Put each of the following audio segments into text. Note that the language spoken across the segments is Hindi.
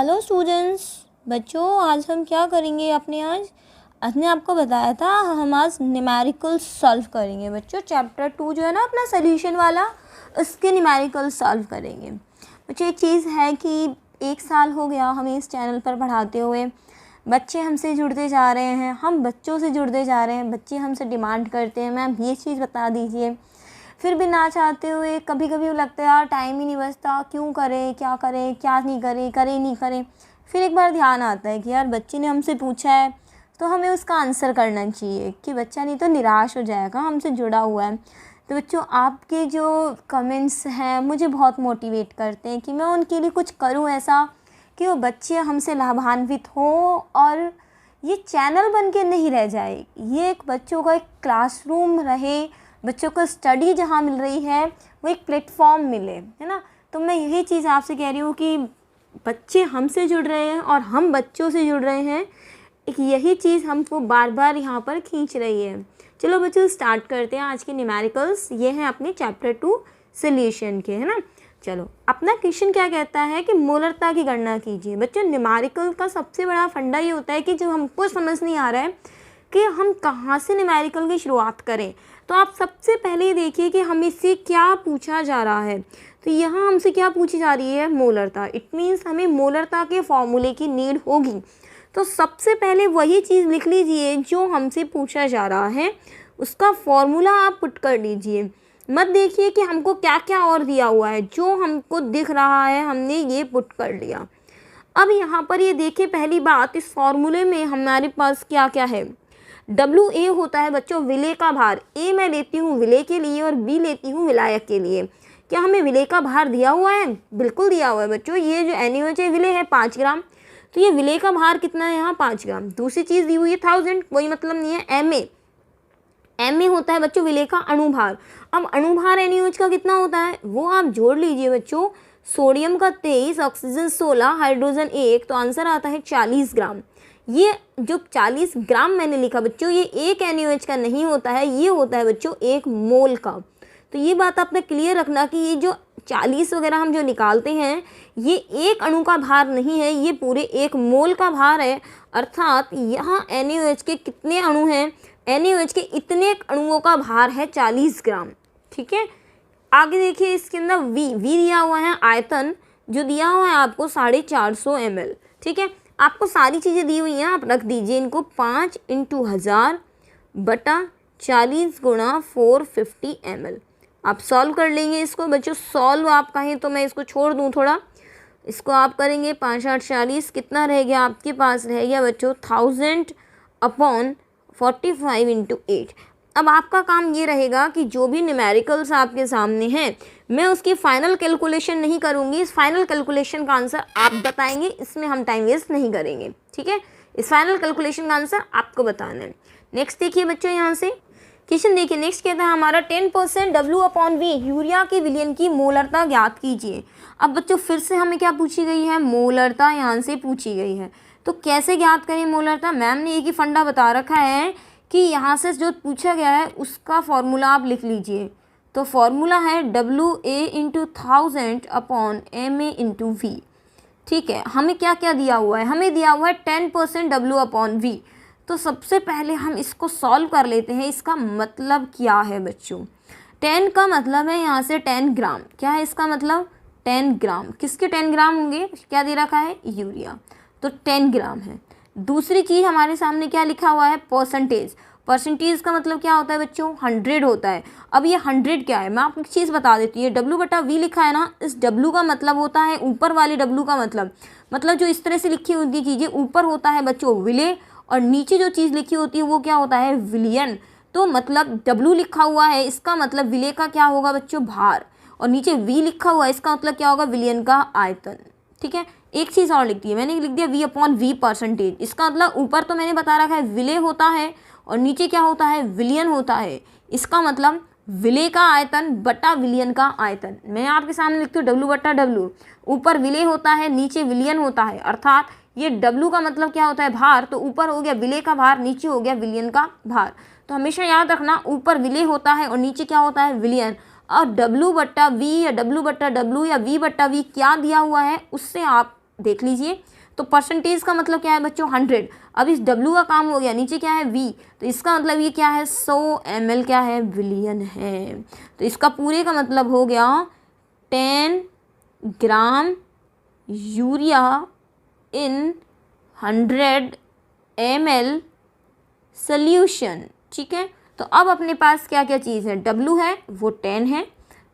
हेलो स्टूडेंट्स, बच्चों आज हम क्या करेंगे। आपने आपको बताया था हम आज न्यूमेरिकल सॉल्व करेंगे। बच्चों चैप्टर 2 जो है ना अपना सोल्यूशन वाला, उसके न्यूमेरिकल सॉल्व करेंगे। बच्चों एक चीज़ है कि 1 साल हो गया हमें इस चैनल पर पढ़ाते हुए। बच्चे हमसे जुड़ते जा रहे हैं, हम बच्चों से जुड़ते जा रहे हैं। बच्चे हमसे डिमांड करते हैं मैम ये चीज़ बता दीजिए। फिर भी ना चाहते हुए कभी कभी लगता है यार टाइम ही नहीं बचता, क्यों करें, क्या नहीं करें। फिर एक बार ध्यान आता है कि यार बच्चे ने हमसे पूछा है तो हमें उसका आंसर करना चाहिए कि बच्चा नहीं तो निराश हो जाएगा, हमसे जुड़ा हुआ है। तो बच्चों आपके जो कमेंट्स हैं मुझे बहुत मोटिवेट करते हैं कि मैं उनके लिए कुछ करूं ऐसा कि वो बच्चे हमसे लाभान्वित हों और ये चैनल बन के नहीं रह जाए। ये एक बच्चों का एक क्लासरूम रहे, बच्चों को स्टडी जहाँ मिल रही है वो एक प्लेटफॉर्म मिले, है ना। तो मैं यही चीज़ आपसे कह रही हूँ कि बच्चे हमसे जुड़ रहे हैं और हम बच्चों से जुड़ रहे हैं। एक यही चीज़ हमको बार बार यहाँ पर खींच रही है। चलो बच्चों स्टार्ट करते हैं आज के न्यूमेरिकल्स। ये हैं अपने चैप्टर 2 सोल्यूशन के, है ना। चलो अपना क्वेश्चन क्या कहता है कि मोलरता की गणना कीजिए। बच्चों न्यूमेरिकल का सबसे बड़ा फंडा ये होता है कि जो हमको समझ नहीं आ रहा है कि हम कहाँ से न्यूमेरिकल की शुरुआत करें। तो आप सबसे पहले देखिए कि हमें इससे क्या पूछा जा रहा है। तो यहाँ हमसे क्या पूछी जा रही है, मोलरता। इट मीन्स हमें मोलरता के फॉर्मूले की नीड होगी। तो सबसे पहले वही चीज़ लिख लीजिए जो हमसे पूछा जा रहा है, उसका फॉर्मूला आप पुट कर लीजिए। मत देखिए कि हमको क्या क्या और दिया हुआ है, जो हमको दिख रहा है हमने ये पुट कर लिया। अब यहाँ पर ये देखिए पहली बात, इस फॉर्मूले में हमारे पास क्या क्या है। WA होता है बच्चों विलेय का भार। A मैं लेती हूँ विलेय के लिए और B लेती हूँ विलायक के लिए। क्या हमें विलेय का भार दिया हुआ है? बिल्कुल दिया हुआ है बच्चों। ये जो NaOH है विलेय है 5 ग्राम, तो ये विलेय का भार कितना है यहाँ 5 ग्राम। दूसरी चीज़ दी हुई है 1000, कोई मतलब नहीं है। Ma होता है बच्चों विलेय का अणुभार। अब अणुभार NaOH का कितना होता है वो आप जोड़ लीजिए बच्चों। सोडियम का 23, ऑक्सीजन 16, हाइड्रोजन 1, तो आंसर आता है 40 ग्राम। ये जो 40 ग्राम मैंने लिखा बच्चों, ये एक NaOH का नहीं होता है, ये होता है बच्चों 1 मोल का। तो ये बात आपने क्लियर रखना कि ये जो 40 वगैरह हम जो निकालते हैं ये एक अणु का भार नहीं है, ये पूरे 1 मोल का भार है। अर्थात यहाँ NaOH के कितने अणु हैं, NaOH के इतने अणुओं का भार है 40 ग्राम। ठीक है, आगे देखिए इसके अंदर V दिया हुआ है आयतन, जो दिया हुआ है आपको 450 ml। ठीक है, आपको सारी चीज़ें दी हुई हैं, आप रख दीजिए इनको। 5 × 1000 बटा 40 × 450 ml। आप सॉल्व कर लेंगे इसको बच्चों। सॉल्व आप कहें तो मैं इसको छोड़ दूं थोड़ा, इसको आप करेंगे 5 8 40, कितना रह गया आपके पास, रह गया बच्चों 1000/45 × 8। अब आपका काम ये रहेगा कि जो भी न्यूमेरिकल्स आपके सामने हैं मैं उसकी फाइनल कैलकुलेशन नहीं करूँगी। इस फाइनल कैलकुलेशन का आंसर आप बताएंगे, इसमें हम टाइम वेस्ट नहीं करेंगे। ठीक है, इस फाइनल कैलकुलेशन का आंसर आपको बताना है। नेक्स्ट देखिए बच्चों, यहाँ से क्वेश्चन देखिए। नेक्स्ट कहता है हमारा 10% W/V यूरिया के विलयन की मोलरता ज्ञात कीजिए। अब बच्चों फिर से हमें क्या पूछी गई है, मोलरता यहाँ से पूछी गई है। तो कैसे ज्ञात करें मोलरता। मैम ने एक ही फंडा बता रखा है कि यहाँ से जो पूछा गया है उसका फॉर्मूला आप लिख लीजिए। तो फॉर्मूला है WA × 1000 MA × V। ठीक है, हमें क्या क्या दिया हुआ है, हमें दिया हुआ है 10% W/V। तो सबसे पहले हम इसको सॉल्व कर लेते हैं। इसका मतलब क्या है बच्चों, 10 का मतलब है यहाँ से 10 ग्राम। क्या है इसका मतलब 10 ग्राम। किसके 10 ग्राम होंगे, क्या दे रखा है यूरिया, तो 10 ग्राम है। दूसरी चीज़ हमारे सामने क्या लिखा हुआ है, परसेंटेज। परसेंटेज का मतलब क्या होता है बच्चों, 100 होता है। अब ये 100 क्या है, मैं आपको एक चीज़ बता देती हूँ। W/V लिखा है ना, इस W का मतलब होता है ऊपर वाले W का मतलब जो इस तरह से लिखी होती चीज़ें ऊपर होता है बच्चों विलेय, और नीचे जो चीज़ लिखी होती है वो क्या होता है विलयन। तो मतलब W लिखा हुआ है इसका मतलब विलेय का क्या होगा बच्चों, भार, और नीचे V लिखा हुआ है इसका मतलब क्या होगा, विलयन का आयतन। ठीक है, एक चीज़ और लिख दी है मैंने, लिख दिया V/V परसेंटेज। इसका मतलब ऊपर तो मैंने बता रखा है विलेय होता है और नीचे क्या होता है, विलयन होता है। इसका मतलब विलेय का आयतन बटा विलयन का आयतन। मैं आपके सामने लिखती हूँ W/W। ऊपर विलेय होता है नीचे विलयन होता है, अर्थात ये W का मतलब क्या होता है, भार। तो ऊपर हो गया विलेय का भार, नीचे हो गया विलयन का भार। तो हमेशा याद रखना ऊपर विलेय होता है और नीचे क्या होता है, विलयन। और W/V या W/W या V/V क्या दिया हुआ है उससे आप देख लीजिए। तो परसेंटेज का मतलब क्या है बच्चों 100। अब इस W का काम हो गया, नीचे क्या है V, तो इसका मतलब ये क्या है 100 ml क्या है विलियन है। तो इसका पूरे का मतलब हो गया 10 gram urea in 100 ml solution. ठीक है, तो अब अपने पास क्या क्या चीज़ है, W है वो 10 है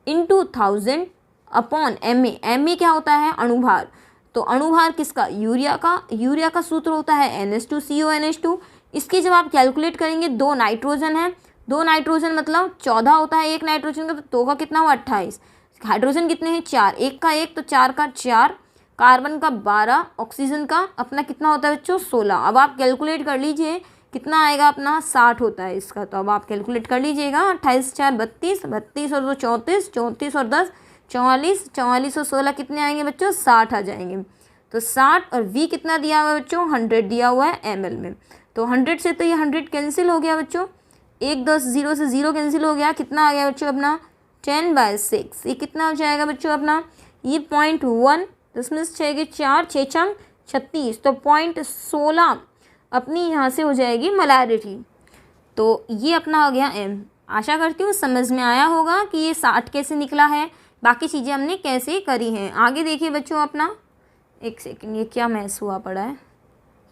इंटू 1000 अपॉन Ma क्या होता है अणुभार। तो अणुभार किसका, यूरिया का। यूरिया का सूत्र होता है NH2CO इसकी जब आप कैलकुलेट करेंगे 2 नाइट्रोजन है, 2 नाइट्रोजन मतलब 14 होता है एक नाइट्रोजन का, तो 2 का कितना हुआ 28। हाइड्रोजन कितने हैं 4, एक का एक तो 4 का 4, कार्बन का 12, ऑक्सीजन का अपना कितना होता है बच्चों 16। अब आप कैलकुलेट कर लीजिए कितना आएगा अपना 60 होता है इसका। तो अब आप कैलकुलेट कर लीजिएगा 28 4 32, 32 और 2 34, 34 और 10 44, 44 और 16 कितने आएंगे बच्चों 60 आ जाएंगे। तो 60 और V कितना दिया हुआ है बच्चों 100 दिया हुआ है ml में। तो 100 से तो ये 100 कैंसिल हो गया बच्चों, 1 10 0 से 0 कैंसिल हो गया, कितना आ गया बच्चों अपना 10/6। ये कितना हो जाएगा बच्चों अपना ये 0.1, 10 में 6 के 4, 6 छंग 36, तो 0.16 अपनी यहाँ से हो जाएगी मोलैरिटी। तो ये अपना हो गया M। आशा करती हूँ समझ में आया होगा कि ये 60 कैसे निकला है, बाकी चीज़ें हमने कैसे करी हैं। आगे देखिए बच्चों अपना, एक सेकंड ये क्या मैस हुआ पड़ा है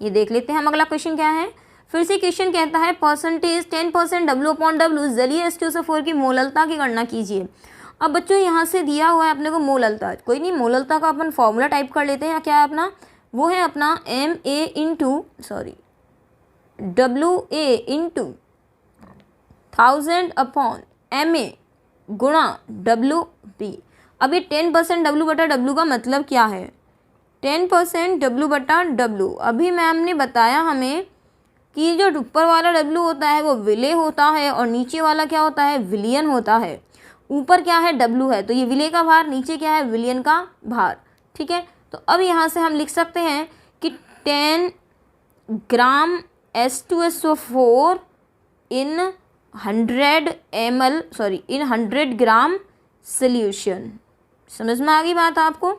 ये देख लेते हैं हम। अगला क्वेश्चन क्या है, फिर से क्वेश्चन कहता है परसेंटेज 10% W/W जलीय H2SO4 की मोललता की गणना कीजिए। अब बच्चों यहाँ से दिया हुआ है अपने को मोललता, कोई नहीं मोललता का अपन फॉर्मूला टाइप कर लेते हैं। क्या है अपना, वो है अपना WA इंटू 1000 अपॉन MA गुणा WB। अब ये 10% W/W का मतलब क्या है, 10% W/W। अभी मैम ने बताया हमें कि जो ऊपर वाला W होता है वो विले होता है और नीचे वाला क्या होता है विलियन होता है। ऊपर क्या है W है तो ये विले का भार, नीचे क्या है विलियन का भार। ठीक है, तो अब यहाँ से हम लिख सकते हैं कि 10 ग्राम H2SO4 इन 100 ग्राम सोल्यूशन। समझ में आ गई बात आपको।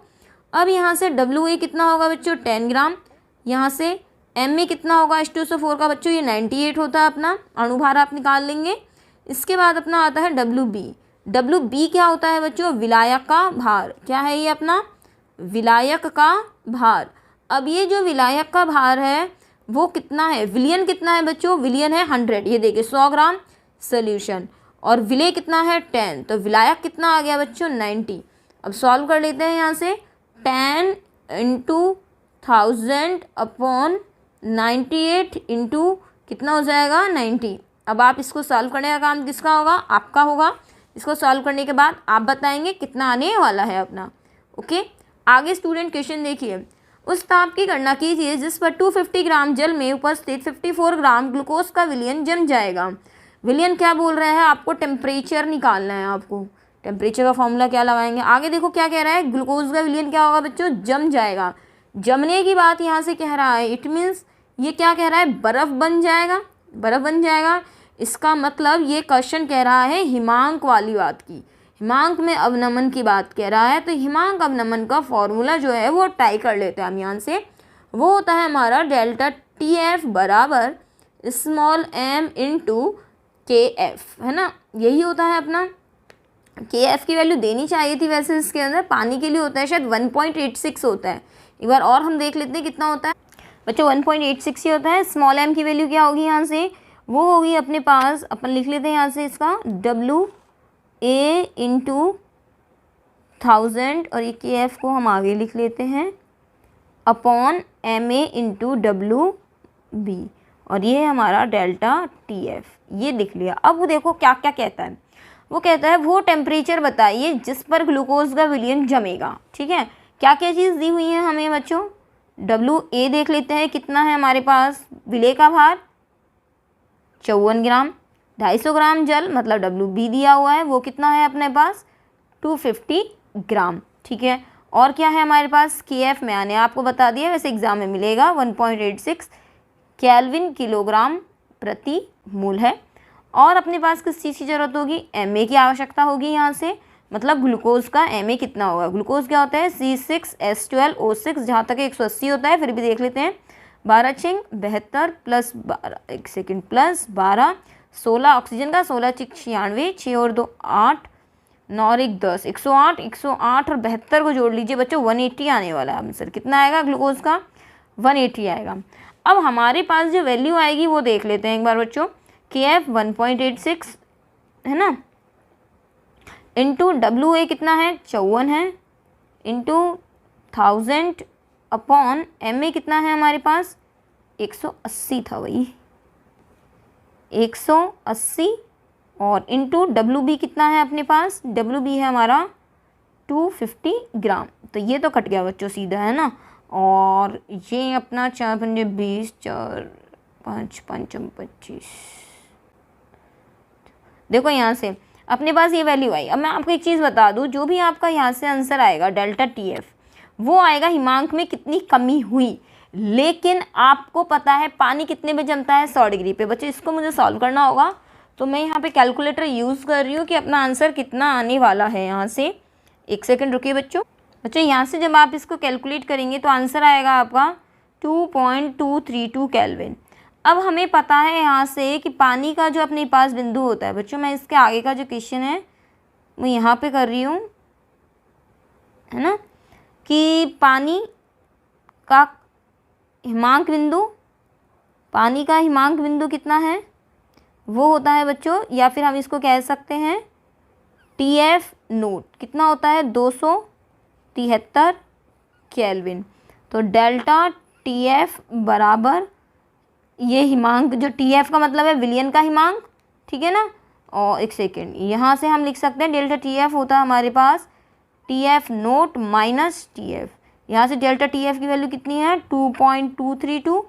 अब यहाँ से WA कितना होगा बच्चों 10 ग्राम, यहाँ से MA कितना होगा H2SO4 का बच्चों ये 98 होता है अपना अणुभार आप निकाल लेंगे। इसके बाद अपना आता है WB क्या होता है बच्चों विलायक का भार। क्या है ये अपना विलायक का भार। अब ये जो विलायक का भार है वो कितना है, विलियन कितना है बच्चों, विलियन है 100। ये देखिए 100 ग्राम सोल्यूशन और विले कितना है 10, तो विलायक कितना आ गया बच्चों 90। अब सॉल्व कर लेते हैं यहाँ से 10 इंटू 1000 अपॉन 98 इंटू कितना हो जाएगा 90। अब आप इसको सॉल्व करने का काम किसका होगा, आपका होगा। इसको सॉल्व करने के बाद आप बताएंगे कितना आने वाला है अपना। ओके, आगे स्टूडेंट क्वेश्चन देखिए, उस ताप की गणना कीजिए जिस पर 250 ग्राम जल में उपस्थित 54 ग्राम ग्लूकोज का विलयन जम जाएगा। विलयन क्या बोल रहा है, आपको टेम्परेचर निकालना है। आपको टेम्परेचर का फॉर्मूला क्या लगाएंगे, आगे देखो क्या कह रहा है, ग्लूकोज का विलयन क्या होगा बच्चों जम जाएगा। जमने की बात यहाँ से कह रहा है, इट मीन्स ये क्या कह रहा है बर्फ़ बन जाएगा, बर्फ़ बन जाएगा। इसका मतलब ये क्वेश्चन कह रहा है हिमांक वाली बात की, हिमांक में अवनमन की बात कह रहा है। तो हिमांक अवनमन का फॉर्मूला जो है वो ट्राई कर लेते हैं हम यहाँ से। वो होता है हमारा डेल्टा TF बराबर स्मॉल m इंटू KF, है ना, यही होता है अपना। KF की वैल्यू देनी चाहिए थी वैसे इसके अंदर, पानी के लिए होता है शायद 1.86 होता है। एक बार और हम देख लेते हैं कितना होता है बच्चों, 1.86 ही होता है। स्मॉल m की वैल्यू क्या होगी यहाँ से, वो होगी अपने पास, अपन लिख लेते हैं यहाँ से इसका WA इंटू 1000 और ये KF को हम आगे लिख लेते हैं अपॉन MA इंटू WB और ये हमारा डेल्टा TF, ये लिख लिया। अब वो देखो क्या क्या कहता है, वो कहता है वो टेम्परेचर बताइए जिस पर ग्लूकोज का विलयन जमेगा। ठीक है, क्या क्या चीज़ दी हुई है हमें बच्चों, WA देख लेते हैं कितना है हमारे पास, विले का भार 54 ग्राम, 250 ग्राम जल मतलब WB दिया हुआ है वो कितना है अपने पास 250 ग्राम। ठीक है, और क्या है हमारे पास, KF में आने आपको बता दिया वैसे एग्जाम में मिलेगा 1.86 केल्विन किलोग्राम प्रति मोल है। और अपने पास किस चीज़ की ज़रूरत होगी, MA की आवश्यकता होगी यहाँ से, मतलब ग्लूकोज का Ma कितना होगा। ग्लूकोज क्या होता है C6H12O6, जहाँ तक 180 होता है, फिर भी देख लेते हैं। 12 छिंग 72 प्लस 12, एक सेकेंड, प्लस 12 16 ऑक्सीजन का, 16 छिक 96, 6 और 2 8, 9 और 1 10, 108 108 और 72 को जोड़ लीजिए बच्चों, 180 आने वाला है आंसर। कितना आएगा ग्लूकोज का? 180 आएगा। अब हमारे पास जो वैल्यू आएगी वो देख लेते हैं एक बार बच्चों। KF 1.86 है ना, इंटू WA कितना है 54 है, इंटू 1000 अपॉन MA कितना है हमारे पास 180 था वही 180, और इंटू WB कितना है अपने पास, WB है हमारा 250 ग्राम। तो ये तो कट गया बच्चों सीधा, है ना। और ये अपना 4 पंजे 20, 4 5 5 25, देखो यहाँ से अपने पास ये वैल्यू आई। अब मैं आपको एक चीज़ बता दूँ, जो भी आपका यहाँ से आंसर आएगा डेल्टा TF, वो आएगा हिमांक में कितनी कमी हुई। लेकिन आपको पता है पानी कितने पे जमता है 100 डिग्री पे। बच्चों इसको मुझे सॉल्व करना होगा, तो मैं यहाँ पे कैलकुलेटर यूज़ कर रही हूँ कि अपना आंसर कितना आने वाला है। यहाँ से एक सेकंड रुकिए बच्चों। यहाँ से जब आप इसको कैलकुलेट करेंगे तो आंसर आएगा आपका 2.232 केल्विन। अब हमें पता है यहाँ से कि पानी का जो अपने पास बिंदु होता है बच्चों, मैं इसके आगे का जो क्वेश्चन है वो यहाँ पे कर रही हूँ, है ना, कि पानी का हिमांक बिंदु, पानी का हिमांक बिंदु कितना है वो होता है बच्चों, या फिर हम इसको कह सकते हैं TF नोट कितना होता है 273 केल्विन। तो डेल्टा TF बराबर ये हिमांक, जो TF का मतलब है विलियन का हिमांक, ठीक है ना। और एक सेकेंड, यहाँ से हम लिख सकते हैं डेल्टा TF होता है हमारे पास TF नोट माइनस TF। यहाँ से डेल्टा TF की वैल्यू कितनी है 2.232,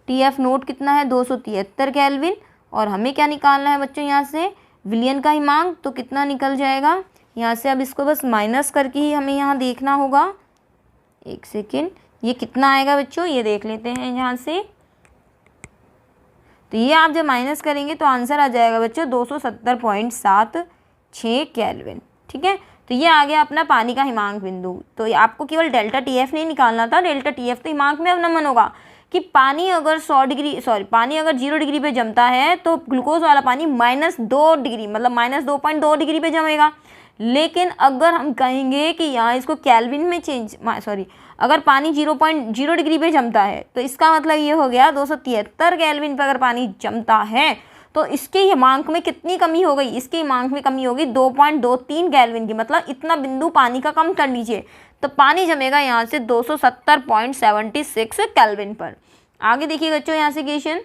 TF नोट कितना है 273 केल्विन, और हमें क्या निकालना है बच्चों यहाँ से विलियन का हिमांक। तो कितना निकल जाएगा यहाँ से, अब इसको बस माइनस करके ही हमें यहाँ देखना होगा। एक सेकेंड, ये कितना आएगा बच्चों ये देख लेते हैं यहाँ से। तो ये आप जब माइनस करेंगे तो आंसर आ जाएगा बच्चों 270.76 केल्विन, ठीक है। तो ये आ गया अपना पानी का हिमांक बिंदु। तो आपको केवल डेल्टा TF नहीं निकालना था, डेल्टा TF तो हिमांक में अवनमन होगा कि पानी अगर 0 डिग्री पे जमता है तो ग्लूकोज वाला पानी -2 डिग्री मतलब -2.2 डिग्री पे जमेगा। लेकिन अगर हम कहेंगे कि यहाँ इसको केल्विन में अगर पानी 0.0 डिग्री पे जमता है तो इसका मतलब ये हो गया 273 केल्विन पे अगर पानी जमता है तो इसके हिमांक में कितनी कमी हो गई, इसके हिमांक में कमी होगी 2.23 केल्विन की। मतलब इतना बिंदु पानी का कम कर लीजिए तो पानी जमेगा यहाँ से 270.76 केल्विन पर। आगे देखिए बच्चों यहाँ से क्वेश्चन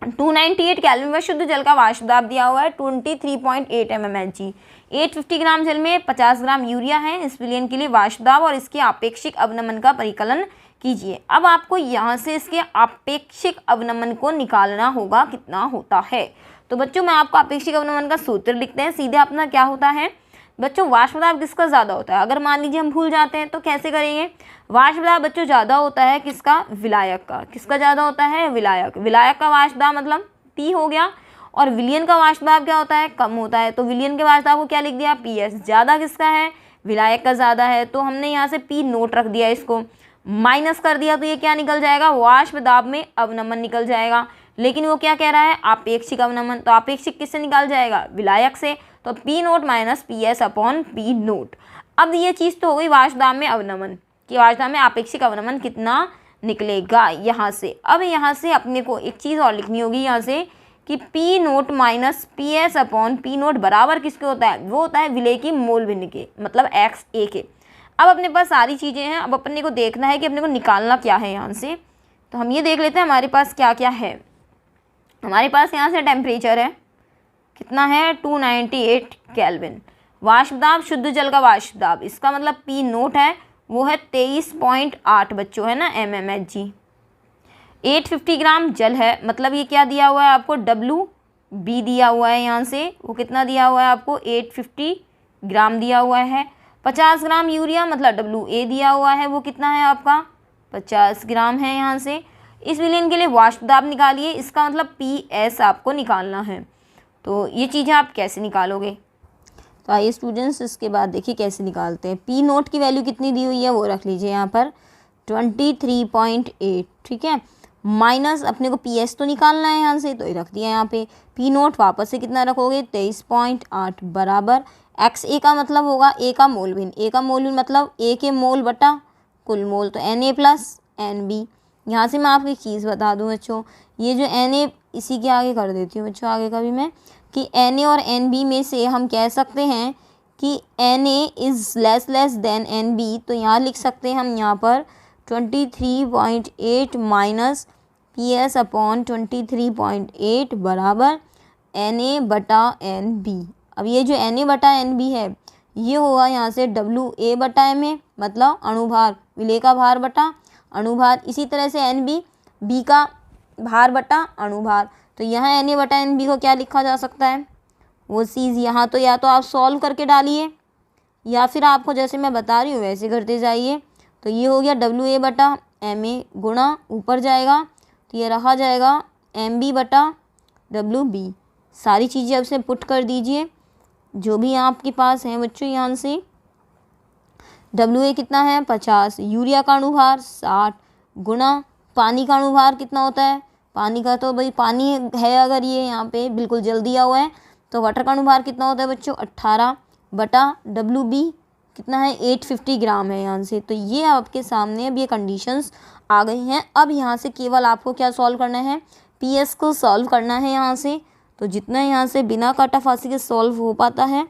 298 केल्विन में शुद्ध जल का वाष्प दाब दिया हुआ है 23.8 mmHg। 850 ग्राम जल में 50 ग्राम यूरिया है। इस विलयन के लिए वाष्प दाब और इसके आपेक्षिक अवनमन का परिकलन कीजिए। अब आपको यहाँ से इसके आपेक्षिक अवनमन को निकालना होगा कितना होता है। तो बच्चों मैं आपको आपेक्षिक अवनमन का सूत्र लिखते हैं। सीधे अपना क्या होता है बच्चों, वाष्प दाब किसका ज़्यादा होता है। अगर मान लीजिए हम भूल जाते हैं तो कैसे करेंगे, वाष्प दाब बच्चों ज़्यादा होता है किसका, विलायक का। किसका ज़्यादा होता है, विलायक। विलायक का वाष्प दाब मतलब P हो गया, और विलयन का वाष्प दाब क्या होता है, कम होता है। तो विलयन के वाष्प दाब को क्या लिख दिया, PS। ज़्यादा किसका है, विलायक का ज़्यादा है, तो हमने यहाँ से P नोट रख दिया, इसको माइनस कर दिया तो ये क्या निकल जाएगा, वाष्प दाब में अवनमन निकल जाएगा। लेकिन वो क्या कह रहा है, आपेक्षिक अवनमन। तो आपेक्षिक किससे निकाल जाएगा, विलायक से। तो P note minus PS upon P note. अब ये चीज़ तो हो गई वाष्प दाब में अवनमन कि वाष्प दाब में आपेक्षिक अवनमन कितना निकलेगा यहाँ से। अब यहाँ से अपने को एक चीज़ और लिखनी होगी यहाँ से कि P note minus PS upon P note बराबर किसके होता है, वो होता है विलेय की मोल भिन्न के, मतलब XA के। अब अपने पास सारी चीज़ें हैं, अब अपने को देखना है कि अपने को निकालना क्या है यहाँ से। तो हम ये देख लेते हैं हमारे पास क्या क्या है। हमारे पास यहाँ से टेम्परेचर है कितना है 298 केल्विन। वाष्प दाब, शुद्ध जल का वाष्प दाब, इसका मतलब P नोट है वो है 23.8 बच्चों, है ना, mmHg। 850 ग्राम जल है, मतलब ये क्या दिया हुआ है आपको, WB दिया हुआ है। यहाँ से वो कितना दिया हुआ है आपको, 850 ग्राम दिया हुआ है। 50 ग्राम यूरिया मतलब WA दिया हुआ है, वो कितना है आपका 50 ग्राम है। यहाँ से इस विलयन के लिए वाष्प दाब निकालिए, इसका मतलब PS आपको निकालना है। तो ये चीज़ें आप कैसे निकालोगे, तो आइए स्टूडेंट्स इसके बाद देखिए कैसे निकालते हैं। पी नोट की वैल्यू कितनी दी हुई है वो रख लीजिए यहाँ पर 23.8, ठीक है। माइनस अपने को पी एस तो निकालना है यहाँ से, तो ये रख दिया यहाँ पे। पी नोट वापस से कितना रखोगे 23.8 बराबर एक्स ए का मतलब होगा ए का मोल भिन्न, ए का मोल भिन्न मतलब ए के मोल बटा कुल मोल, तो N A plus N B. यहाँ से मैं आपको एक चीज़ बता दूँ बच्चों, ये जो एन ए इसी के आगे कर देती हूँ बच्चों, आगे का भी मैं, कि एन ए और एन बी में से हम कह सकते हैं कि N A is less than N B, तो यहाँ लिख सकते हैं हम यहाँ पर 23.8 माइनस पी एस अपॉन 23.8 बराबर एन ए बटा एन बी। अब ये जो एन ए बटा एन बी है ये होगा यहाँ से डब्ल्यू ए बटा एम ए, मतलब अणुभार, विलेय का भार बटा अणुभार। इसी तरह से एन बी, बी का भार बटा अणुभार। तो यहाँ एन ए बटा एन बी को क्या लिखा जा सकता है, वो चीज़ यहाँ तो या तो आप सॉल्व करके डालिए या फिर आपको जैसे मैं बता रही हूँ वैसे करते जाइए। तो ये हो गया डब्ल्यू ए बटा एम ए गुणा ऊपर जाएगा तो ये रहा जाएगा एम बी बटा डब्ल्यू बी। सारी चीज़ें अब से पुट कर दीजिए जो भी आपके पास है बच्चों। यहाँ से डब्ल्यू ए कितना है 50, यूरिया का अणुभार 60 गुणा पानी का अणुभार कितना होता है, पानी का तो भाई पानी है अगर ये यहाँ पे बिल्कुल जल दिया हुआ है, तो वाटर का अणुभार कितना होता है बच्चों 18 बटा डब्ल्यू बी कितना है 850 ग्राम है यहाँ से। तो ये आपके सामने अब ये कंडीशंस आ गई हैं। अब यहाँ से केवल आपको क्या सॉल्व करना है, पी एस को सॉल्व करना है यहाँ से। तो जितना यहाँ से बिना काटाफासी के सॉल्व हो पाता है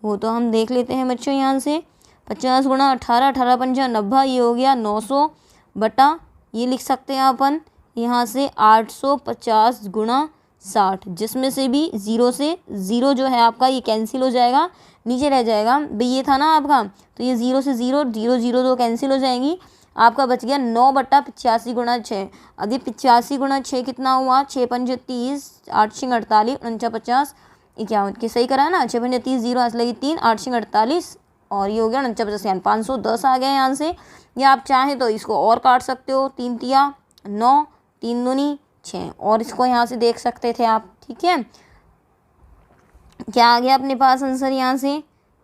वो तो हम देख लेते हैं बच्चों। यहाँ से 50 गुणा 18, 18 पंजा 90, ये हो गया 900 बटा ये लिख सकते हैं अपन यहाँ से 850 गुणा 60, जिसमें से भी ज़ीरो से ज़ीरो जो है आपका ये कैंसिल हो जाएगा, नीचे रह जाएगा भाई ये था ना आपका, तो ये ज़ीरो से ज़ीरो, ज़ीरो ज़ीरो दो कैंसिल हो जाएंगी, आपका बच गया 9 बटा 85 गुणा 6। अब ये 85 गुणा 6 कितना हुआ 6 पंजे 30, 8 छिंग 48, 49 51 के सही करा है ना, 6 पंजे 30, 0 लगी 3, 8 छिंग 48 और ये हो गया 49 510 आ गया यहाँ से। या आप चाहें तो इसको और काट सकते हो, 3 तिया 9, 3 दूनी 6 और इसको यहाँ से देख सकते थे आप, ठीक है। क्या आ गया अपने पास आंसर यहाँ से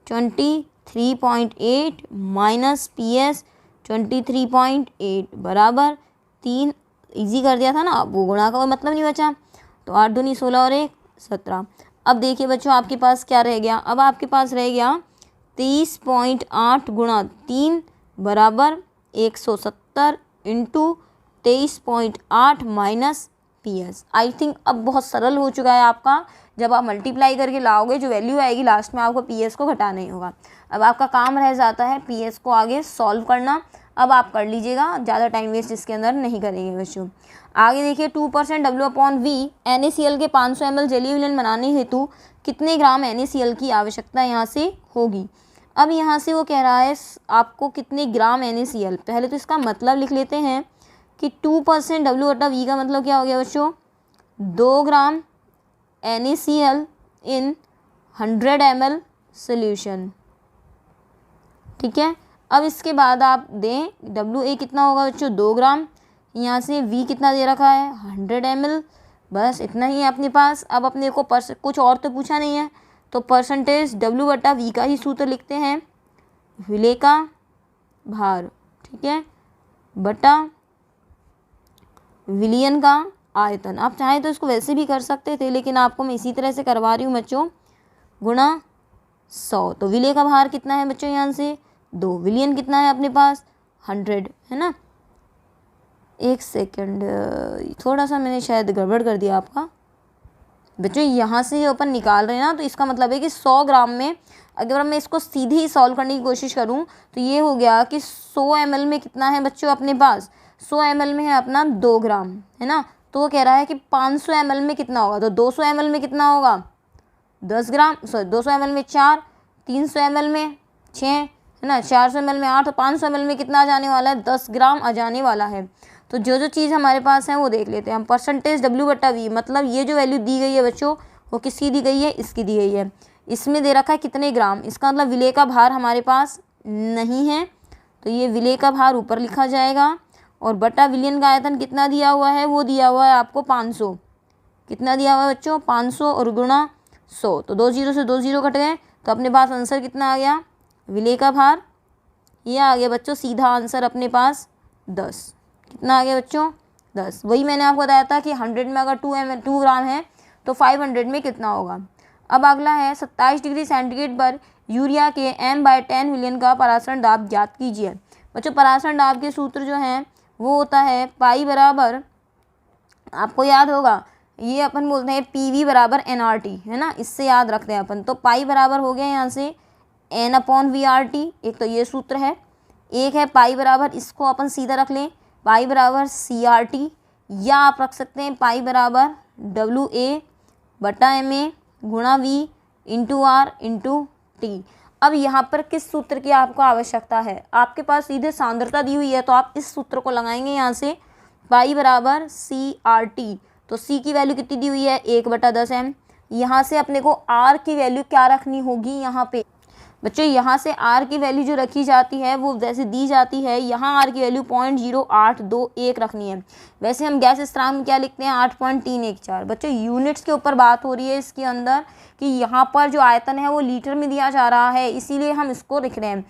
23.8 माइनस पी एस 23.8 बराबर 3, ईजी कर दिया था ना, अब वो गुणा का कोई मतलब नहीं बचा, तो 8 दूनी 16 और 1 17। अब देखिए बच्चों आपके पास क्या रह गया, अब आपके पास रह गया 23.8 गुणा 3 बराबर 170 into 23.8 minus P S. I think अब बहुत सरल हो चुका है आपका, जब आप मल्टीप्लाई करके लाओगे जो वैल्यू आएगी लास्ट में आपको पी एस को घटाना ही होगा। अब आपका काम रह जाता है पी एस को आगे सॉल्व करना, अब आप कर लीजिएगा, ज़्यादा टाइम वेस्ट इसके अंदर नहीं करेंगे बच्चों। आगे देखिए 2% डब्ल्यू अपॉन वी NaCl के 500 ml जलीय विलयन बनाने हेतु कितने ग्राम NaCl की आवश्यकता यहाँ से होगी। अब यहाँ से वो कह रहा है आपको कितने ग्राम NaCl, पहले तो इसका मतलब लिख लेते हैं कि 2% डब्ल्यू बटा वी का मतलब क्या हो गया बच्चों 2 ग्राम NaCl इन 100 ml सोल्यूशन, ठीक है। अब इसके बाद आप दें डब्ल्यू ए कितना होगा बच्चों 2 ग्राम, यहाँ से वी कितना दे रखा है 100 ml, बस इतना ही है अपने पास। अब अपने को कुछ और तो पूछा नहीं है, तो परसेंटेज डब्ल्यू बटा वी का ही सूत्र लिखते हैं, विलेय का भार, ठीक है, बटा विलयन का आयतन। आप चाहें तो इसको वैसे भी कर सकते थे, लेकिन आपको मैं इसी तरह से करवा रही हूँ बच्चों, गुणा 100। तो विलेय का भार कितना है बच्चों यहाँ से 2, विलयन कितना है अपने पास 100 है ना। एक सेकंड, थोड़ा सा मैंने शायद गड़बड़ कर दिया आपका बच्चों। यहाँ से जो अपन निकाल रहे हैं ना, तो इसका मतलब है कि 100 ग्राम में अगर मैं इसको सीधी ही सॉल्व करने की कोशिश करूँ तो ये हो गया कि 100 ml में कितना है बच्चों अपने पास, 100 ml में है अपना 2 ग्राम है ना। तो वो कह रहा है कि 500 ml में कितना होगा, तो 200 ml में कितना होगा 10 ग्राम, सॉरी 200 ml में 4, 300 ml में 6 है ना, 400 ml में 8, तो 500 ml में कितना आ जाने वाला है 10 ग्राम आ जाने वाला है। तो जो जो चीज़ हमारे पास है वो देख लेते हैं हम। परसेंटेज डब्ल्यू बटा वी, मतलब ये जो वैल्यू दी गई है बच्चों वो किसकी दी गई है, इसकी दी गई है। इसमें दे रखा है कितने ग्राम, इसका मतलब विलेय का भार हमारे पास नहीं है, तो ये विलेय का भार ऊपर लिखा जाएगा, और बटा विलयन का आयतन कितना दिया हुआ है, वो दिया हुआ है आपको 500। कितना दिया हुआ है बच्चों 500 और गुणा 100, तो 2 0 से 2 0 कट गए, तो अपने पास आंसर कितना आ गया, विलेय का भार ये आ गया बच्चों सीधा आंसर अपने पास 10। कितना आ गया बच्चों, 10। वही मैंने आपको बताया था कि 100 में अगर 2 ग्राम है तो 500 में कितना होगा। अब अगला है 27 डिग्री सेंटीग्रेड पर यूरिया के m/10 मिलियन का परासरण दाब ज्ञात कीजिए। बच्चों परासरण दाब के सूत्र जो हैं वो होता है पाई बराबर, आपको याद होगा ये अपन बोलते हैं PV बराबर nRT है ना, इससे याद रखते हैं अपन। तो पाई बराबर हो गया यहाँ से N/VRT, एक तो ये सूत्र है, एक है पाई बराबर, इसको अपन सीधा रख लें पाई बराबर CRT, या आप रख सकते हैं पाई बराबर WA/MA गुणा V into R into T। अब यहाँ पर किस सूत्र की आपको आवश्यकता है, आपके पास सीधे सांद्रता दी हुई है तो आप इस सूत्र को लगाएंगे यहाँ से पाई बराबर CRT। तो C की वैल्यू कितनी दी हुई है 1/10 M। यहाँ से अपने को R की वैल्यू क्या रखनी होगी यहाँ पे बच्चों, यहाँ से R की वैल्यू जो रखी जाती है वो वैसे दी जाती है, यहाँ R की वैल्यू 0.0821 रखनी है। वैसे हम गैस स्थिरांक में क्या लिखते हैं 8.314। बच्चों यूनिट्स के ऊपर बात हो रही है इसके अंदर कि यहाँ पर जो आयतन है वो लीटर में दिया जा रहा है, इसीलिए हम इसको लिख रहे हैं।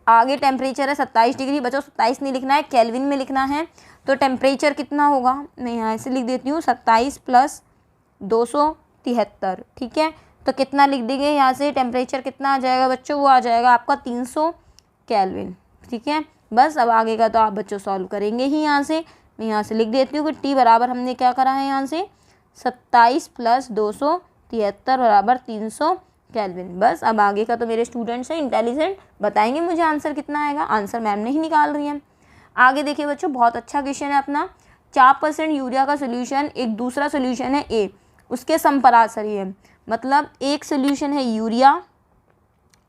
आगे टेम्परेचर है 27 डिग्री, बच्चों 27 नहीं लिखना है केल्विन में लिखना है। तो टेम्परेचर कितना होगा, मैं यहाँ ऐसे लिख देती हूँ 27 + 273, ठीक है। तो कितना लिख देंगे यहाँ से, टेम्परेचर कितना आ जाएगा बच्चों, वो आ जाएगा आपका 300 केल्विन, ठीक है। बस अब आगे का तो आप बच्चों सॉल्व करेंगे ही। यहाँ से मैं यहाँ से लिख देती हूँ कि T बराबर हमने क्या करा है यहाँ से 27 + 273 बराबर 300 केल्विन। बस अब आगे का तो मेरे स्टूडेंट्स हैं इंटेलिजेंट, बताएंगे मुझे आंसर कितना आएगा, आंसर मैम ने ही निकाल रही है। आगे देखिए बच्चों बहुत अच्छा क्वेश्चन है अपना, 4% यूरिया का सोल्यूशन, एक दूसरा सोल्यूशन है A, उसके समपरासरी है। मतलब एक सोल्यूशन है यूरिया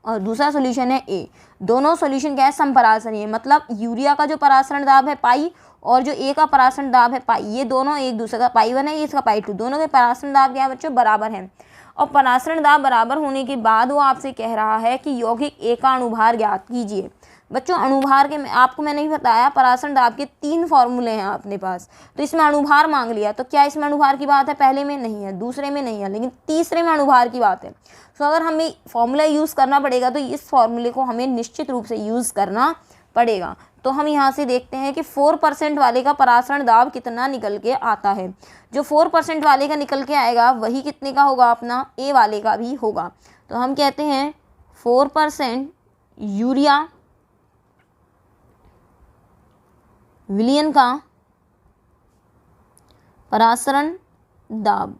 और दूसरा सोल्यूशन है A, दोनों सोल्यूशन क्या है समपरासरी है। मतलब यूरिया का जो परासरण दाब है पाई और जो A का परासरण दाब है पाई, ये दोनों एक दूसरे का पाई 1 है, ये इसका पाई 2, दोनों के परासरण दाब क्या है बच्चों बराबर है। और परासरण दाब बराबर होने के बाद वो आपसे कह रहा है कि यौगिक A का अणुभार ज्ञात कीजिए। बच्चों अणुभार के आपको मैंने ही बताया परासरण दाब के 3 फॉर्मूले हैं अपने पास, तो इसमें अणुभार मांग लिया, तो क्या इसमें अणुभार की बात है, पहले में नहीं है, दूसरे में नहीं है, लेकिन तीसरे में अणुभार की बात है। तो अगर हमें फॉर्मूला यूज़ करना पड़ेगा तो इस फॉर्मूले को हमें निश्चित रूप से यूज़ करना पड़ेगा। तो हम यहाँ से देखते हैं कि 4% वाले का परासरण दाब कितना निकल के आता है। जो 4% वाले का निकल के आएगा वही कितने का होगा, अपना A वाले का भी होगा। तो हम कहते हैं 4% यूरिया विलयन का परासरण दाब।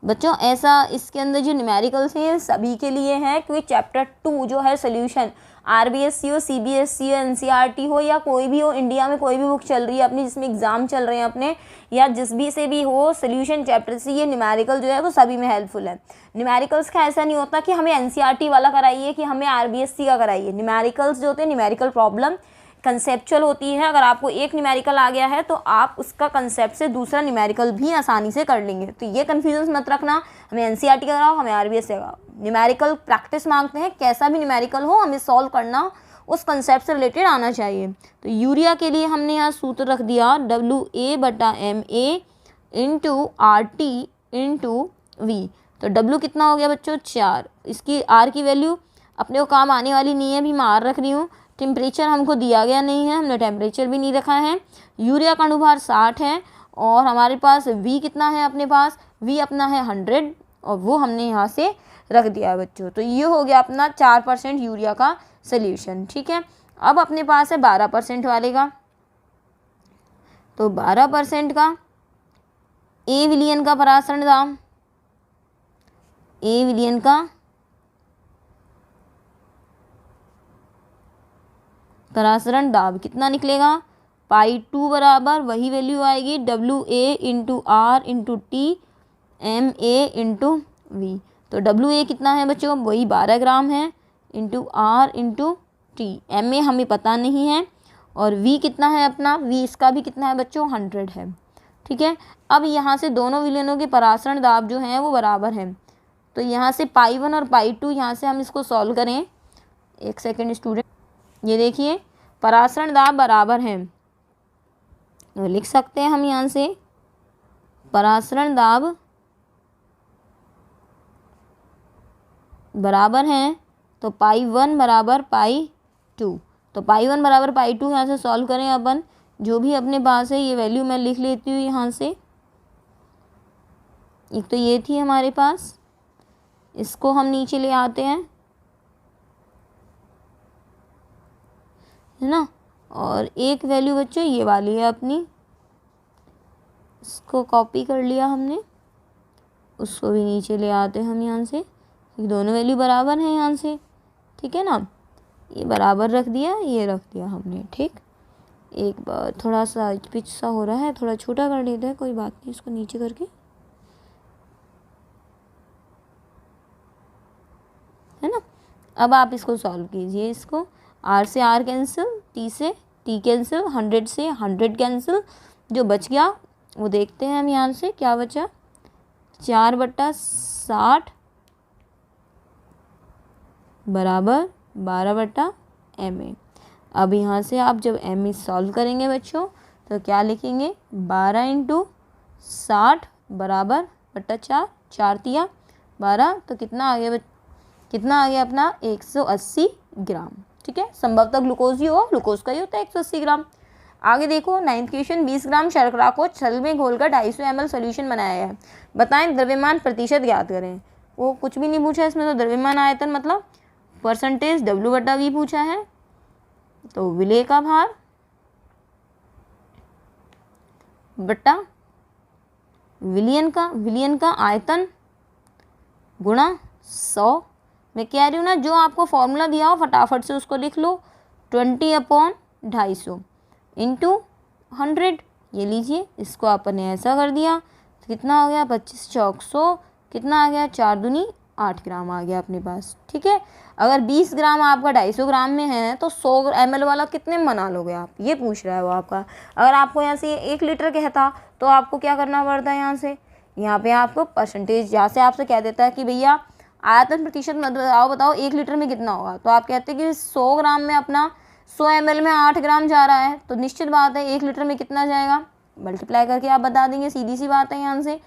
बच्चों ऐसा इसके अंदर जो न्यूमेरिकल्स हैं सभी के लिए है, क्योंकि चैप्टर 2 जो है सोल्यूशन RBSC हो, CBSC हो, NCERT हो या कोई भी हो, इंडिया में कोई भी बुक चल रही है अपनी जिसमें एग्जाम चल रहे हैं अपने, या जिस भी से भी हो, सोल्यूशन चैप्टर से ये न्यूमेरिकल जो है वो सभी में हेल्पफुल है। न्यूमेरिकल्स का ऐसा नहीं होता कि हमें NCERT वाला कराइए कि हमें RBSC का कराइए। न्यूमेरिकल्स जो होते हैं न्यूमेरिकल प्रॉब्लम कंसेप्चुअल होती है, अगर आपको एक न्यूमेरिकल आ गया है तो आप उसका कंसेप्ट से दूसरा न्यूमेरिकल भी आसानी से कर लेंगे। तो ये कन्फ्यूजन मत रखना हमें NCERT का कराओ हमें RBSC का कराओ, न्यूमेरिकल प्रैक्टिस मांगते हैं, कैसा भी न्यूमेरिकल हो हमें सॉल्व करना उस कंसेप्ट से रिलेटेड आना चाहिए। तो यूरिया के लिए हमने यहाँ सूत्र रख दिया WA/MA into RT into V। तो W कितना हो गया बच्चों 4, इसकी R की वैल्यू अपने को काम आने वाली नहीं है, भी मैं R रख रही हूँ। टेम्परेचर हमको दिया गया नहीं है, हमने टेम्परेचर भी नहीं रखा है। यूरिया का अणुभार 60 है और हमारे पास V कितना है, अपने पास V अपना है 100 और वो हमने यहाँ से रख दिया बच्चों। तो ये हो गया अपना 4% यूरिया का सोल्यूशन, ठीक है। अब अपने पास है 12% वाले का, तो 12% का A विलयन का परासरण दाब, A विलयन का परासरण दाब कितना निकलेगा, पाई 2 बराबर वही वैल्यू आएगी WA into R into T MA into V। तो WA कितना है बच्चों, वही 12 ग्राम है into R into T, MA हमें पता नहीं है, और V कितना है अपना, V इसका भी कितना है बच्चों 100 है, ठीक है। अब यहाँ से दोनों विलयनों के परासरण दाब जो हैं वो बराबर हैं, तो यहाँ से पाई 1 और पाई 2 यहाँ से हम इसको सॉल्व करें। एक सेकेंड स्टूडेंट, ये देखिए परासरण दाब बराबर हैं, तो लिख सकते हैं हम यहाँ से परासरण दाब बराबर हैं तो पाई 1 बराबर पाई 2, तो पाई 1 बराबर पाई 2 यहाँ से सॉल्व करें अपन। जो भी अपने पास है ये वैल्यू मैं लिख लेती हूँ यहाँ से। एक तो ये थी हमारे पास, इसको हम नीचे ले आते हैं, है ना। और एक वैल्यू बच्चों ये वाली है अपनी, इसको कॉपी कर लिया हमने, उसको भी नीचे ले आते हैं हम यहाँ से। दोनों वैल्यू बराबर हैं यहाँ से, ठीक है ना। ये बराबर रख दिया, ये रख दिया हमने, ठीक। एक बार थोड़ा सा पिच सा हो रहा है, थोड़ा छोटा कर लेते हैं, कोई बात नहीं, इसको नीचे करके, है ना। अब आप इसको सॉल्व कीजिए। इसको r से r कैंसिल, t से t कैंसिल, 100 से 100 कैंसिल, जो बच गया वो देखते हैं हम यहाँ से क्या बचा। 4/60 बराबर 12/ma। अब यहाँ से आप जब ma सॉल्व करेंगे बच्चों तो क्या लिखेंगे, 12 × 60 बराबर बट्टा 4, 4 तिया 12, तो कितना आ गया कितना आ गया अपना 180 ग्राम, ठीक है। संभवतः ग्लूकोज ही हो, ग्लूकोज का ही होता है 180 ग्राम। आगे देखो 9th क्वेश्चन, 20 ग्राम शर्करा को छल में घोलकर 250 ml सोल्यूशन बनाया है, बताएं द्रव्यमान प्रतिशत ज्ञात करें। वो कुछ भी नहीं पूछा इसमें, तो द्रव्यमान आयतन मतलब परसेंटेज W/V पूछा है, तो विलेय का भार बट्टा विलियन का आयतन गुणा 100। मैं कह रही हूँ ना, जो आपको फॉर्मूला दिया हो फटाफट से उसको लिख लो, 20/250 इंटू 100। ये लीजिए, इसको आपने ऐसा कर दिया तो कितना हो गया, 25 चौक 100, कितना आ गया, 4 दूनी 8 ग्राम आ गया अपने पास, ठीक है। अगर 20 ग्राम आपका 250 ग्राम में है तो 100 ml वाला कितने में बना लोगे आप, ये पूछ रहा है वो आपका। अगर आपको यहाँ से 1 लीटर कहता तो आपको क्या करना पड़ता है, यहाँ पे आपको परसेंटेज, यहाँ से आपसे कह देता है कि भैया आयतन प्रतिशत मत बताओ 1 लीटर में कितना होगा, तो आप कहते हैं कि 100 ग्राम में अपना 100 ml में 8 ग्राम जा रहा है, तो निश्चित बात है 1 लीटर में कितना जाएगा, मल्टीप्लाई करके आप बता देंगे, सीधी सी बात है यहाँ से।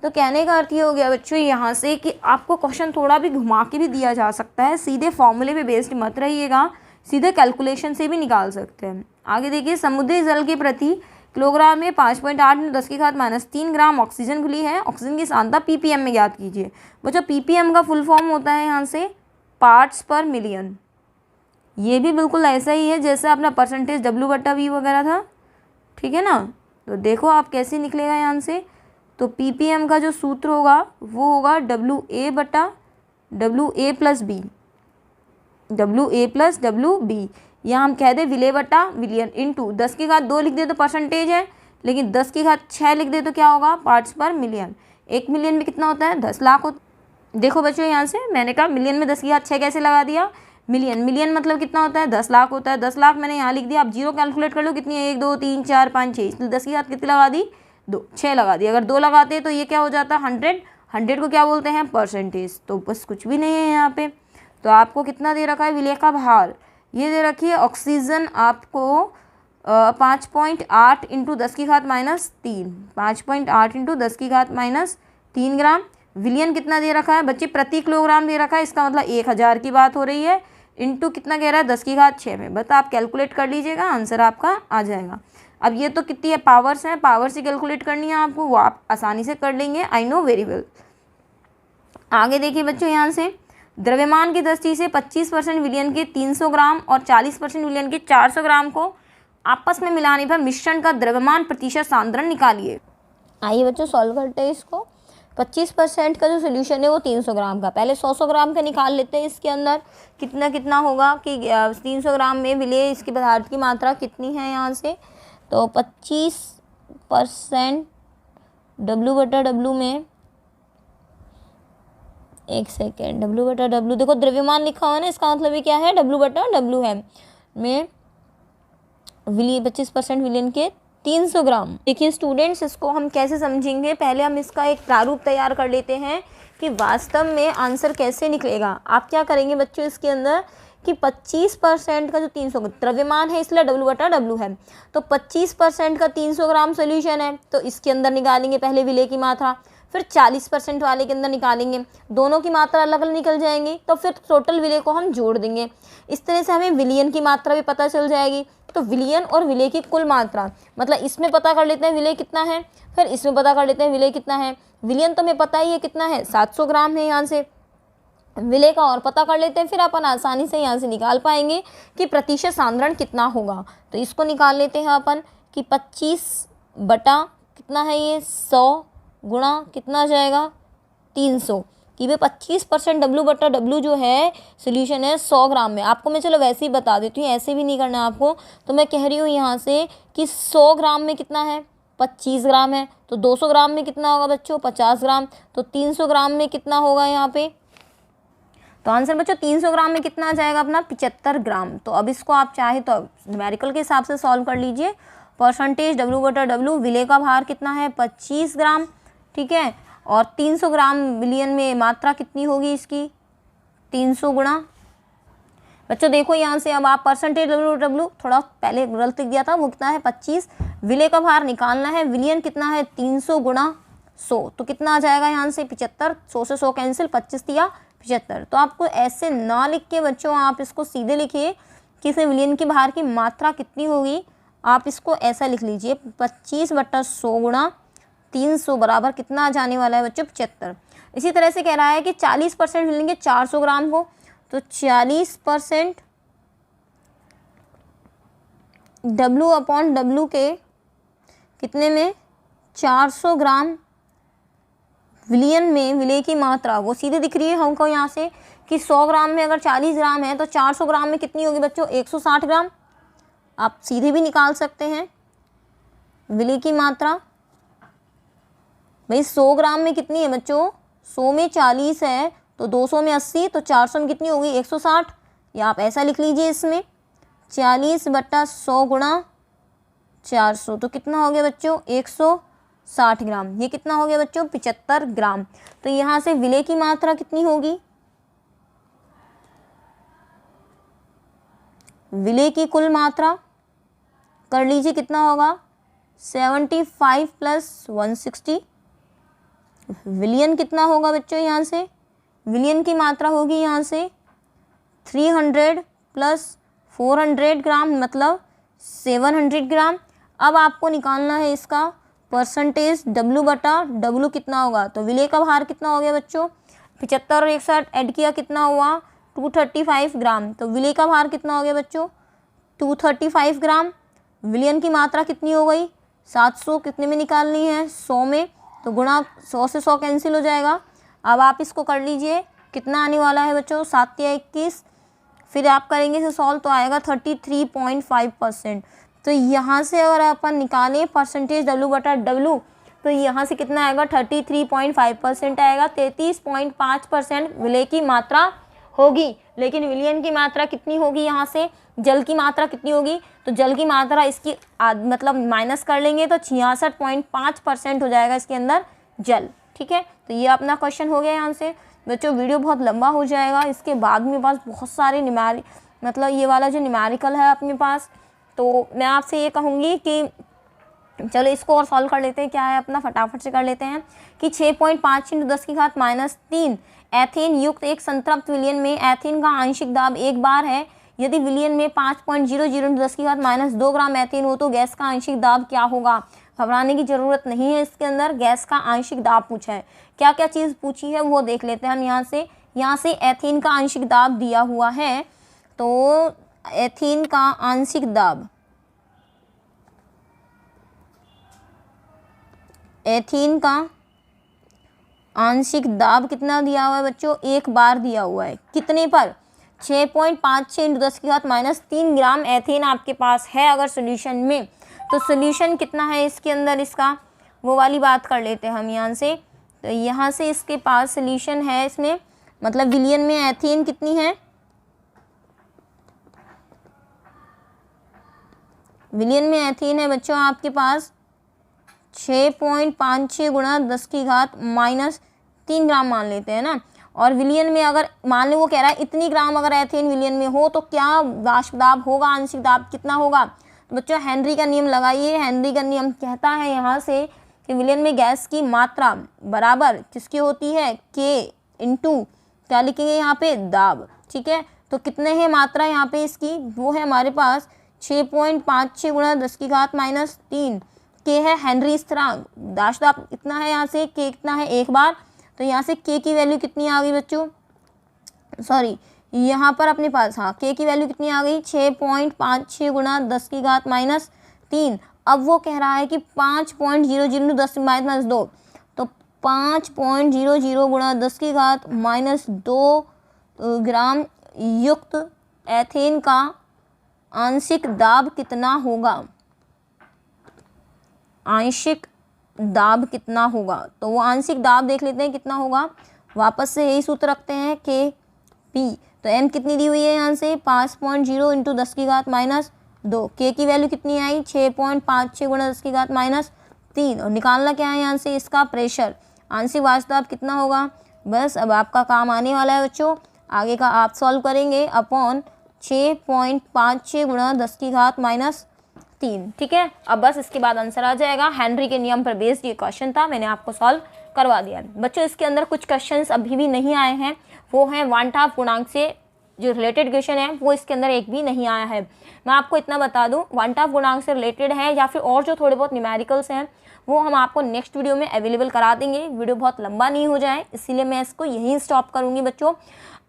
तो कहने का अर्थ ये हो गया बच्चों यहाँ से कि आपको क्वेश्चन थोड़ा भी घुमा के भी दिया जा सकता है, सीधे फॉर्मूले पे बेस्ड मत रहिएगा, सीधे कैलकुलेशन से भी निकाल सकते हैं। आगे देखिए, समुद्री जल के प्रति किलोग्राम में 5.8 × 10⁻³ ग्राम ऑक्सीजन खुली है, ऑक्सीजन की सांद्रता ppm में ज्ञात कीजिए। बच्चों ppm का फुल फॉर्म होता है यहाँ से पार्ट्स पर मिलियन। ये भी बिल्कुल ऐसा ही है जैसे अपना परसेंटेज W/V वगैरह था, ठीक है ना। तो देखो आप कैसे निकलेगा यहाँ से, तो ppm का जो सूत्र होगा वो होगा WA+B, या हम कह दें विलेय/विलियन इंटू 10⁻2 लिख दे तो परसेंटेज है, लेकिन 10⁻6 लिख दे तो क्या होगा, पार्ट्स पर मिलियन। 1 मिलियन में कितना होता है, 10 लाख होता। देखो बच्चों यहाँ से मैंने कहा मिलियन में 10⁻6 कैसे लगा दिया, मिलियन मतलब कितना होता है, 10 लाख होता है। 10 लाख मैंने यहाँ लिख दिया, आप जीरो कैलकुलेट कर लो कितनी है, 1 2 3 4 5 6, इसलिए 10 कितनी लगा दी, 2 6 लगा दी। अगर 2 लगाते तो ये क्या हो जाता, 100 को क्या बोलते हैं, परसेंटेज। तो बस कुछ भी नहीं है यहाँ पे। तो आपको कितना दे रखा है विलेय का भार, ये दे रखी है ऑक्सीजन आपको 5.8 × 10⁻3, 5.8 × 10⁻3 ग्राम। विलियन कितना दे रखा है बच्चे, प्रति किलोग्राम दे रखा है, इसका मतलब 1000 की बात हो रही है, इंटू कितना कह रहा है 10⁻6 में। बस आप कैलकुलेट कर लीजिएगा, आंसर आपका आ जाएगा। अब ये तो कितनी है, पावर्स हैं, पावर से कैलकुलेट करनी है आपको, वो आप आसानी से कर लेंगे, आई नो वेरी वेल। आगे देखिए बच्चों, यहाँ से द्रव्यमान की दृष्टि से 25% विलियन के 300 ग्राम और 40% विलियन के 400 ग्राम को आपस में मिलाने पर मिश्रण का द्रव्यमान प्रतिशत सांद्रण निकालिए। आइए बच्चों सॉल्व करते हैं इसको। 25% का जो सोल्यूशन है वो 300 ग्राम का, पहले 100 ग्राम का निकाल लेते हैं। इसके अंदर कितना होगा कि 300 ग्राम में विलेय इसके पदार्थ की मात्रा कितनी है यहाँ से, तो 25% W/W में, एक सेकेंड, W/W देखो द्रव्यमान लिखा हुआ है ना, इसका मतलब ये क्या है, W/W है में विलियन 25% विलियन के 300 ग्राम। देखिए स्टूडेंट्स, इसको हम कैसे समझेंगे, पहले हम इसका एक प्रारूप तैयार कर लेते हैं कि वास्तव में आंसर कैसे निकलेगा। आप क्या करेंगे बच्चों, इसके अंदर कि 25% का जो 300 द्रव्यमान है इसलिए W/W है, तो 25% का 300 ग्राम सोल्यूशन है, तो इसके अंदर निकालेंगे पहले विलेय की मात्रा। फिर 40% वाले के अंदर निकालेंगे, दोनों की मात्रा अलग अलग निकल जाएंगी, तो फिर टोटल विलेय को हम जोड़ देंगे। इस तरह से हमें विलियन की मात्रा भी पता चल जाएगी। तो विलियन और विलेय की कुल मात्रा, मतलब इसमें पता कर लेते हैं विलेय कितना है, फिर इसमें पता कर लेते हैं विलेय कितना है। विलियन तो हमें पता ही है कितना है, 700 ग्राम है। यहाँ से विलेय का और पता कर लेते हैं, फिर अपन आसानी से यहाँ से निकाल पाएंगे कि प्रतिशत सांद्रण कितना होगा। तो इसको निकाल लेते हैं अपन कि 25 बटा कितना है ये 100 गुणा कितना आ जाएगा 300, कि भाई 25% डब्लू बटा डब्लू जो है सोल्यूशन है 100 ग्राम में। आपको मैं चलो वैसे ही बता देती हूँ, ऐसे भी नहीं करना है आपको। तो मैं कह रही हूँ यहाँ से कि 100 ग्राम में कितना है 25 ग्राम है, तो 200 ग्राम में कितना होगा बच्चों 50 ग्राम, तो 300 ग्राम में कितना होगा यहाँ पे। तो आंसर बच्चों 300 ग्राम में कितना आ जाएगा अपना 75 ग्राम। तो अब इसको आप चाहे तो न्यूमेरिकल के हिसाब से सॉल्व कर लीजिए। परसेंटेज डब्लू बटा डब्लू, विलेय का भार कितना है 25 ग्राम, ठीक है, और 300 ग्राम विलियन में मात्रा कितनी होगी इसकी 300 गुणा। बच्चों देखो यहाँ से अब आप परसेंटेज डब्लू डब्लू थोड़ा पहले गलत लिख दिया था, वो कितना है 25, विलेय का भार निकालना है, विलियन कितना है 300 गुणा 100, तो कितना आ जाएगा यहाँ से 75, 100 से 100 कैंसिल, 25 दिया 75। तो आपको ऐसे ना लिख के बच्चों आप इसको सीधे लिखिए कि इसे विलियन के भार की मात्रा कितनी होगी। आप इसको ऐसा लिख लीजिए 25 बटा 100 गुणा 300 बराबर कितना जाने वाला है बच्चों 75। इसी तरह से कह रहा है कि 40% मिलेंगे 400 ग्राम को, तो 40% डब्लू अपॉन डब्लू के कितने में 400 ग्राम विलियन में विलेय की मात्रा वो सीधे दिख रही है हमको यहाँ से कि 100 ग्राम में अगर 40 ग्राम है तो 400 ग्राम में कितनी होगी बच्चों 160 ग्राम। आप सीधे भी निकाल सकते हैं विलेय की मात्रा। भाई 100 ग्राम में कितनी है बच्चों, 100 में 40 है तो 200 में 80, तो 400 में कितनी होगी 160। या आप ऐसा लिख लीजिए इसमें 40 बटा 100 गुणा 400, तो कितना हो गया बच्चों 160 ग्राम। ये कितना हो गया बच्चों 75 ग्राम। तो यहाँ से विलेय की मात्रा कितनी होगी, विलेय की कुल मात्रा कर लीजिए कितना होगा 75 प्लस 160। विलियन कितना होगा बच्चों, यहाँ से विलियन की मात्रा होगी यहाँ से 300 प्लस 400 ग्राम मतलब 700 ग्राम। अब आपको निकालना है इसका परसेंटेज डब्लू बटा डब्लू कितना होगा। तो विलेय का भार कितना हो गया बच्चों 75 और 160 ऐड किया कितना हुआ 235 ग्राम। तो विलेय का भार कितना हो गया बच्चों 235 ग्राम। विलियन की मात्रा कितनी हो गई 700, कितने में निकालनी है 100 में, तो गुणा 100 से 100 कैंसिल हो जाएगा। अब आप इसको कर लीजिए कितना आने वाला है बच्चों 7 या 21, फिर आप करेंगे इसे सॉल्व तो आएगा 33.5%। तो यहाँ से अगर अपन निकालें परसेंटेज डब्लू बटा डब्लू तो यहाँ से कितना आएगा 33.5% आएगा। 33.5% विलेय की मात्रा होगी। लेकिन विलियन की मात्रा कितनी होगी, यहाँ से जल की मात्रा कितनी होगी, तो जल की मात्रा इसकी मतलब माइनस कर लेंगे तो 66.5% हो जाएगा इसके अंदर जल। ठीक है, तो ये अपना क्वेश्चन हो गया। यहाँ से बच्चों वीडियो बहुत लंबा हो जाएगा, इसके बाद मेरे पास बहुत सारे मतलब ये वाला जो न्यूमेरिकल है अपने पास, तो मैं आपसे ये कहूँगी कि चलो इसको और सॉल्व कर लेते हैं। क्या है अपना फटाफट से कर लेते हैं कि 6.5 × 10⁻³ एथेन युक्त एक संतृप्त विलियन में एथेन का आंशिक दाब 1 बार है। यदि विलियन में 5.00 × 10⁻² ग्राम एथेन हो तो गैस का आंशिक दाब क्या होगा। घबराने की ज़रूरत नहीं है, इसके अंदर गैस का आंशिक दाब पूछा है। क्या क्या चीज़ पूछी है वो देख लेते हैं हम। यहाँ से एथेन का आंशिक दाब दिया हुआ है, तो एथेन का आंशिक दाब, एथेन का आंशिक दाब कितना दिया हुआ है बच्चों 1 बार दिया हुआ है। कितने पर 6.56 × 10⁻³ ग्राम एथेन आपके पास है अगर सोल्यूशन में, तो सोल्यूशन कितना है इसके अंदर इसका वो वाली बात कर लेते हैं हम यहाँ से। तो यहाँ से इसके पास सोल्यूशन है इसमें, मतलब विलियन में एथेन कितनी है, विलियन में एथेन है बच्चों आपके पास 6.56 × 10⁻³ ग्राम मान लेते हैं ना। और विलियन में अगर मान लो वो कह रहा है इतनी ग्राम अगर एथेन विलियन में हो तो क्या वाष्प दाब होगा, आंशिक दाब कितना होगा। तो बच्चों हेनरी का नियम लगाइए। हेनरी का नियम कहता है यहाँ से कि विलयन में गैस की मात्रा बराबर किसकी होती है, के इंटू क्या लिखेंगे यहाँ पे, दाब। ठीक है, तो कितने हैं मात्रा यहाँ पे इसकी, वो है हमारे पास 6.56 गुणा 10 की घात -3। के है हेनरी स्थिरांक, दाश दाब इतना है, यहाँ से के कितना है 1 बार, तो यहाँ से के की वैल्यू कितनी आ गई बच्चों, सॉरी यहाँ पर अपने पास, हाँ के की वैल्यू कितनी आ गई 6.56 गुणा 10 की घात -3। अब वो कह रहा है कि 5.00 10 -2, तो 5.00 गुणा 10 की घात -2 ग्राम युक्त एथेन का आंशिक दाब कितना होगा, आंशिक दाब कितना होगा। तो वो आंशिक दाब देख लेते हैं कितना होगा, वापस से यही सूत्र रखते हैं के पी, तो एम कितनी दी हुई है यहाँ से 5.0 इंटू 10 की घात -2, के की वैल्यू कितनी आई 6.56 गुणा 10 की घात -3, और निकालना क्या है यहाँ से इसका प्रेशर, आंशिक वाष्प दाब कितना होगा। बस अब आपका काम आने वाला है बच्चों, आगे का आप सॉल्व करेंगे अपॉन 6.56 गुणा 10 की घात -3। ठीक है, अब बस इसके बाद आंसर आ जाएगा। हेनरी के नियम पर बेस्ड ये क्वेश्चन था, मैंने आपको सॉल्व करवा दिया। बच्चों इसके अंदर कुछ क्वेश्चंस अभी भी नहीं आए हैं, वो हैं वांटाफ गुणांक से जो रिलेटेड क्वेश्चन है, वो इसके अंदर एक भी नहीं आया है। मैं आपको इतना बता दूं, वांटाफ गुणांक से रिलेटेड है या फिर और जो थोड़े बहुत न्यूमेरिकल्स हैं वो हम आपको नेक्स्ट वीडियो में अवेलेबल करा देंगे। वीडियो बहुत लंबा नहीं हो जाए इसीलिए मैं इसको यहीं स्टॉप करूँगी। बच्चों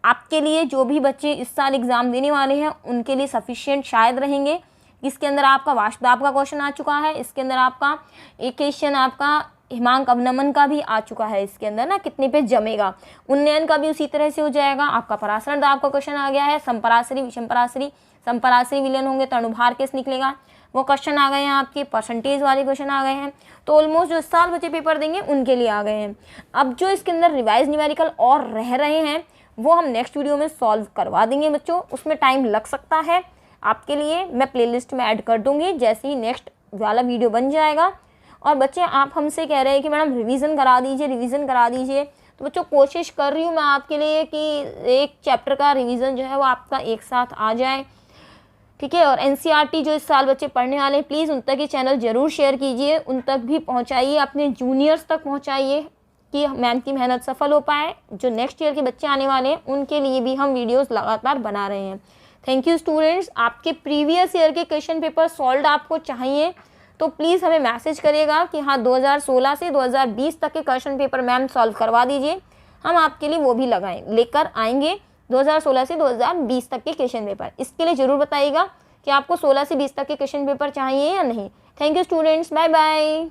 आपके लिए जो भी बच्चे इस साल एग्ज़ाम देने वाले हैं उनके लिए सफिशिएंट शायद रहेंगे। इसके अंदर आपका वाष्प दाब का क्वेश्चन आ चुका है, इसके अंदर आपका एक क्वेश्चन आपका हिमांक अवनमन का भी आ चुका है, इसके अंदर ना कितने पे जमेगा, उन्नयन का भी उसी तरह से हो जाएगा। आपका परासरण दाब का क्वेश्चन आ गया है, संपरासरी विषमपरासरी, संपरासरी विलयन होंगे तो अणुभार केस निकलेगा, वो क्वेश्चन आ गए हैं। आपके परसेंटेज वाले क्वेश्चन आ गए हैं, तो ऑलमोस्ट जो इस साल बच्चे पेपर देंगे उनके लिए आ गए हैं। अब जो इसके अंदर रिवाइज न्यूमेरिकल और रह रहे हैं वो हम नेक्स्ट वीडियो में सॉल्व करवा देंगे बच्चों, उसमें टाइम लग सकता है आपके लिए, मैं प्लेलिस्ट में ऐड कर दूंगी जैसे ही नेक्स्ट वाला वीडियो बन जाएगा। और बच्चे आप हमसे कह रहे हैं कि मैडम रिवीजन करा दीजिए, रिवीजन करा दीजिए, तो बच्चों कोशिश कर रही हूँ मैं आपके लिए कि एक चैप्टर का रिवीजन जो है वो आपका एक साथ आ जाए। ठीक है, और एनसीईआरटी जो इस साल बच्चे पढ़ने वाले हैं प्लीज़ उन तक ये चैनल ज़रूर शेयर कीजिए, उन तक भी पहुँचाइए, अपने जूनियर्स तक पहुँचाइए कि मैम की मेहनत सफल हो पाए। जो नेक्स्ट ईयर के बच्चे आने वाले हैं उनके लिए भी हम वीडियोज़ लगातार बना रहे हैं। Thank you students. आपके प्रीवियस ईयर के क्वेश्चन पेपर सॉल्व आपको चाहिए तो प्लीज़ हमें मैसेज करिएगा कि हाँ 2016 से 2020 तक के क्वेश्चन पेपर मैम सॉल्व करवा दीजिए, हम आपके लिए वो भी लेकर आएंगे 2016 से 2020 तक के क्वेश्चन पेपर। इसके लिए ज़रूर बताइएगा कि आपको 16 से 20 तक के क्वेश्चन पेपर चाहिए या नहीं। Thank you students, bye bye.